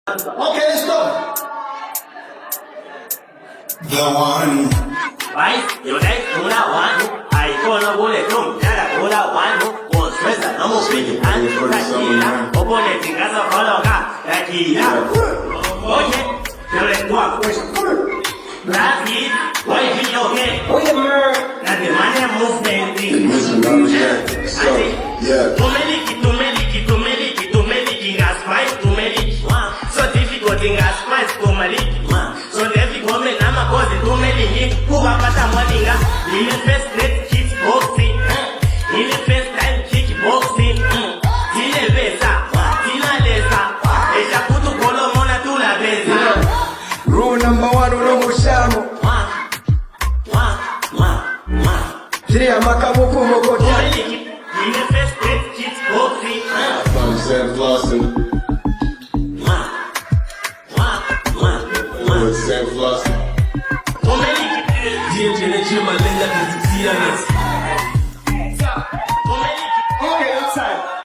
Okay, let's go. The one. Right? You like Mula one? I call a bullet room. Nada Mula one. Was present. No more speaking. And Takila. Opponent in Gaza Koloka. Takila. Okay. You let walk. That's it. Why is it okay? Okay, man. That's the money movement thing. So, yeah. Too many, gas price, too many. So difficult in gas price, too many. So difficult, I'm a cause too many. Who are but I'm wanting in the first net kickboxing. In the first time kickboxing. Tine besa, tina lesa. Eja kutu kolo mona tula besa. Rule number one, uno mushamo. Jia makamuku mokota. In the first net kickboxing. I'm Sam Flossin. Sam Flossin. Too many. DJ na ce malin da ka